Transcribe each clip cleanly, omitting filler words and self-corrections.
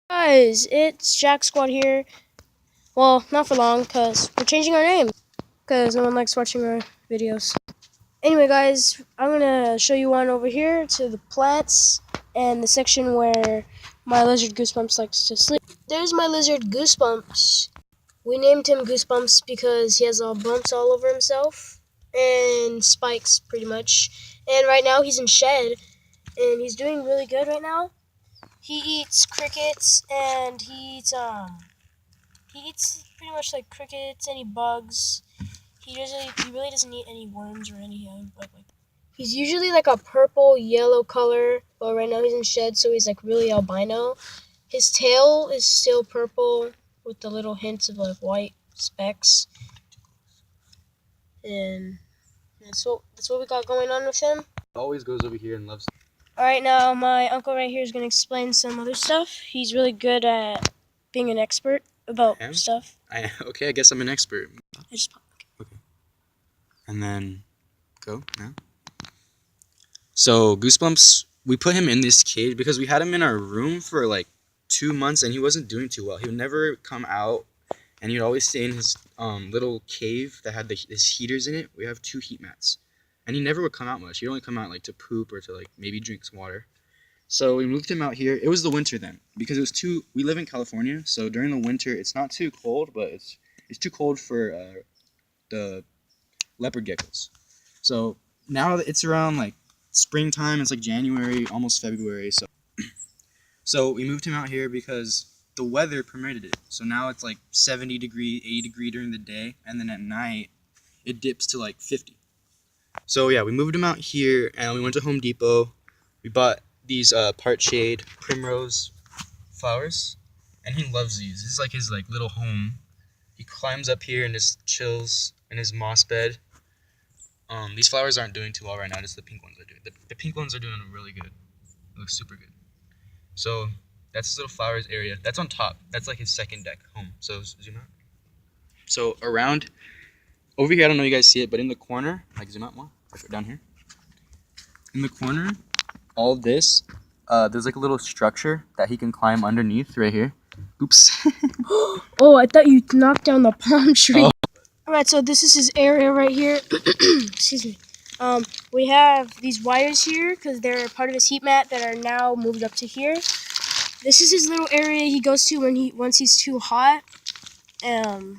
Guys, it's Jack Squad here. Well, not for long, because we're changing our name, because no one likes watching our videos. Anyway, guys, I'm going to show you one over here to the plants and the section where my lizard Goosebumps likes to sleep. There's my lizard Goosebumps. We named him Goosebumps because he has all bumps all over himself and spikes, pretty much. And right now he's in shed, and he's doing really good right now. He eats crickets, and he eats pretty much like crickets, any bugs. He really doesn't eat any worms or any other bug like. He's usually like a purple yellow color, but right now he's in shed, so he's like really albino. His tail is still purple with the little hints of like white specks, and that's what we got going on with him. Always goes over here and loves. All right, now my uncle right here is gonna explain some other stuff. He's really good at being an expert about stuff. Okay, I guess I'm an expert. I just Okay. And then go now. So Goosebumps, we put him in this cage because we had him in our room for like 2 months and he wasn't doing too well. He would never come out, and he'd always stay in his little cave that had his heaters in it. We have 2 heat mats, and he never would come out much. He'd only come out like to poop or to like maybe drink some water. So we moved him out here. It was the winter then, because it was we live in California, so during the winter it's not too cold, but it's too cold for the leopard geckos. So now that it's around like springtime, it's like January, almost February. So we moved him out here because the weather permitted it. So now it's like 70 degree, 80 degree during the day, and then at night it dips to like 50. So yeah, we moved him out here, and we went to Home Depot. We bought these part shade primrose flowers, and he loves these. This is like his like little home. He climbs up here and just chills in his moss bed. These flowers aren't doing too well right now. Just the pink ones are doing. The pink ones are doing really good. It looks super good. So that's his little flowers area. That's on top. That's like his second deck home. So zoom out. So around over here, I don't know if you guys see it, but in the corner, like zoom out more, down here. In the corner, all this, there's like a little structure that he can climb underneath right here. Oops. Oh, I thought you knocked down the palm tree. Oh. Alright, so this is his area right here. Excuse me. We have these wires here because they're part of his heat mat that are now moved up to here. This is his little area he goes to once he's too hot. And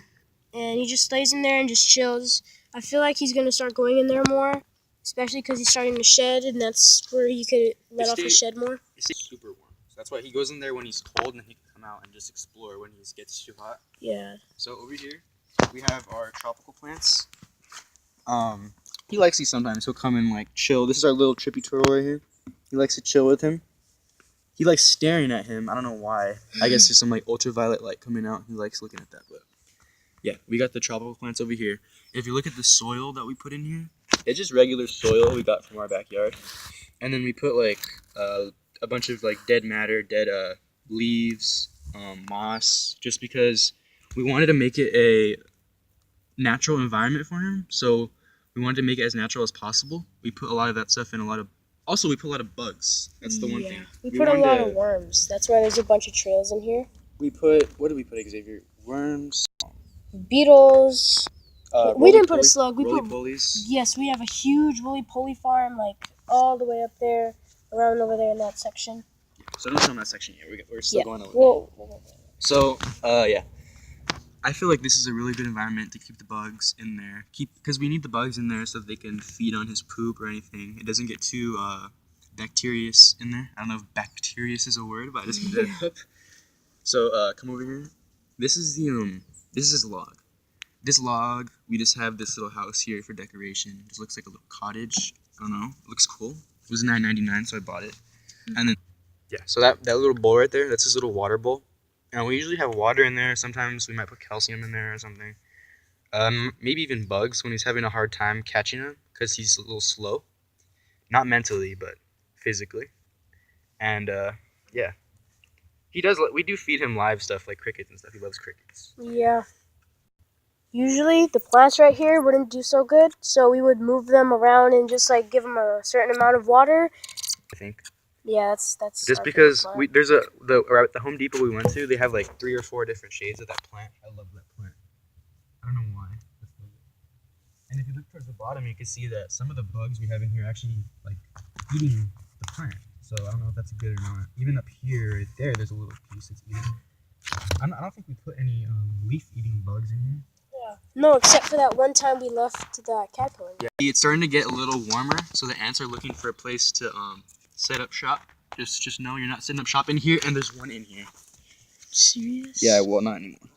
he just stays in there and just chills. I feel like he's gonna start going in there more, especially because he's starting to shed, and that's where he could let off the shed more. It's super warm, so that's why he goes in there when he's cold, and then he can come out and just explore when he gets too hot. Yeah. So over here, we have our tropical plants. He likes these sometimes. He'll come and like chill. This is our little trippy turtle right here. He likes to chill with him. He likes staring at him. I don't know why. I guess there's some like ultraviolet light coming out. He likes looking at that. But yeah, we got the tropical plants over here. If you look at the soil that we put in here, it's just regular soil we got from our backyard. And then we put like a bunch of like dead matter, dead leaves, moss, just because we wanted to make it a natural environment for him. So we wanted to make it as natural as possible. We put a lot of that stuff in. Also, we put a lot of bugs. That's the one thing. We put a lot of worms. That's why there's a bunch of trails in here. We put, what did we put, Xavier? Worms. Beetles. We didn't put a slug. We put roly-polies. Yes, we have a huge roly-poly farm, like all the way up there, around over there in that section. So don't show them that section yet. We're still going over there. So, yeah. I feel like this is a really good environment to keep the bugs in there. Because we need the bugs in there so that they can feed on his poop or anything. It doesn't get too bacterious in there. I don't know if bacterious is a word, but I just made that up. So come over here. This is his log. This log, we just have this little house here for decoration. It just looks like a little cottage. I don't know. It looks cool. It was $9.99, so I bought it. And then yeah, so that little bowl right there, that's his little water bowl. And we usually have water in there. Sometimes we might put calcium in there or something. Maybe even bugs when he's having a hard time catching them because he's a little slow. Not mentally, but physically. And yeah, he does. We do feed him live stuff like crickets and stuff. He loves crickets. Yeah. Usually the plants right here wouldn't do so good, so we would move them around and just like give them a certain amount of water. I think. Yeah, that's Just our favorite because plant. there's or at the Home Depot we went to, they have like 3 or 4 different shades of that plant. I love that plant. I don't know why. Just love it. And if you look towards the bottom, you can see that some of the bugs we have in here are actually like eating the plant. So I don't know if that's good or not. Even up here, right there's a little piece that's eating. I don't think we put any leaf-eating bugs in here. Yeah. No, except for that one time we left that caterpillar. Yeah, it's starting to get a little warmer, so the ants are looking for a place to set up shop. Just know you're not setting up shop in here, and there's one in here. Serious? Yeah, well, not anymore.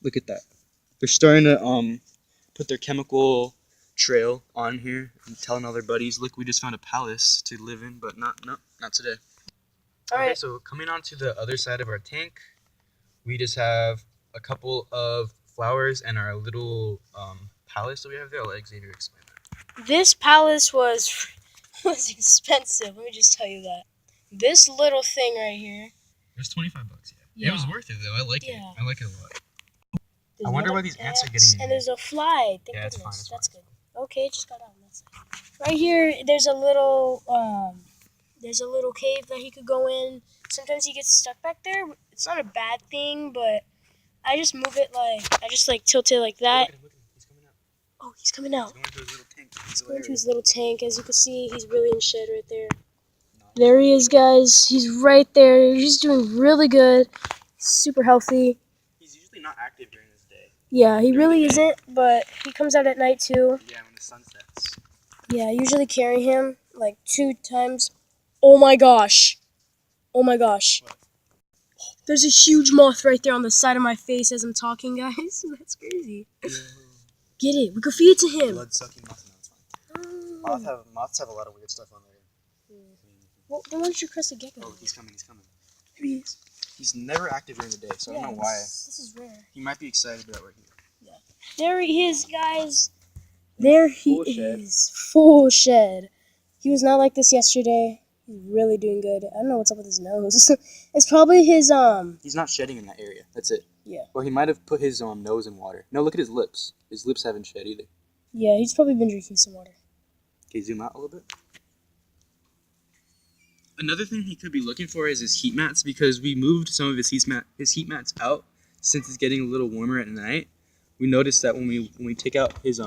Look at that. They're starting to put their chemical trail on here and telling all their buddies, look, we just found a palace to live in, but not today. All Okay, right. so coming on to the other side of our tank, we just have a couple of flowers and our little palace that we have there. I'll let Xavier explain that. This palace was expensive. Let me just tell you that. This little thing right here. It was $25, Yeah. It was worth it though. I like it. I like it a lot. I wonder why these ants are getting in And here. there's a fly. Thank Yeah, it's fine, goodness. it's That's fine. good. Okay, it just got out. That's right here. There's a little cave that he could go in. Sometimes he gets stuck back there. It's not a bad thing, but I just move it I just tilt it like that. Look at him. He's coming out. Oh, he's coming out. He's going to his little tank. He's going to his little tank. As you can see, he's really in shade right there. There he is, guys. He's right there. He's doing really good. Super healthy. He's usually not active during his day. Yeah, he really isn't, but he comes out at night too. Yeah, when the sun sets. Yeah, I usually carry him 2 times. Oh my gosh. Oh my gosh. What? There's a huge moth right there on the side of my face as I'm talking, guys. That's crazy. Get it. We could feed it to him. Blood-sucking moth. No, it's fine. Moths have a lot of weird stuff on there. Well, then why don't you press a gecko? Oh, he's coming. He's coming. Here he is. He's never active during the day, so I don't know why. This is rare. He might be excited about we're here. There he is, guys. There he Full shed. is. Full shed. He was not like this yesterday. He's really doing good. I don't know what's up with his nose. It's probably his He's not shedding in that area. That's it. Yeah. Or he might have put his nose in water. No, look at his lips. His lips haven't shed either. Yeah, he's probably been drinking some water. Can you zoom out a little bit? Another thing he could be looking for is his heat mats, because we moved some of his heat mats out since it's getting a little warmer at night. We noticed that when we take out his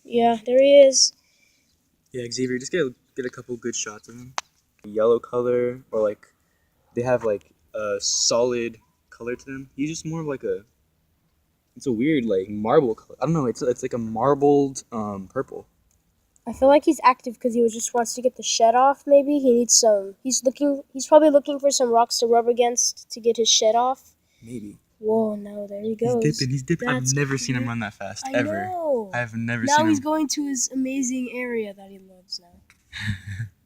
Yeah, there he is. Yeah, Xavier, just get a couple good shots of him. Yellow color, or they have a solid color to them. He's just more of it's a weird marble color. I don't know. It's like a marbled purple. I feel like he's active because he just wants to get the shed off. Maybe he needs some. He's probably looking for some rocks to rub against to get his shed off. Maybe. Whoa! No, there he goes. He's dipping. That's I've never seen him run that fast, ever. Know. I've never Now seen he's him. going to his amazing area that he loves now.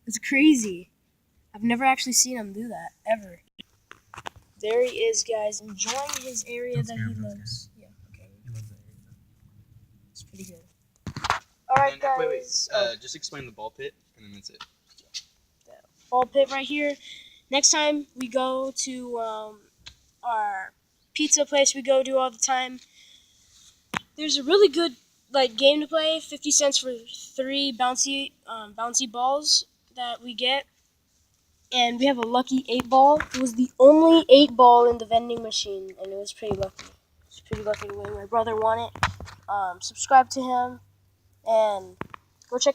It's crazy. I've never actually seen him do that, ever. There he is, guys, enjoying his area that he loves. Yeah, okay. He loves that area. It's pretty good. Alright, guys. Wait. Just explain the ball pit, and then that's it. Ball pit right here. Next time we go to our pizza place we go to all the time, there's a really good game to play. 50 cents for 3 bouncy balls that we get, and we have a lucky 8 ball. It was the only 8 ball in the vending machine, and it was pretty lucky. It's pretty lucky to win. My brother won it. Subscribe to him and go check out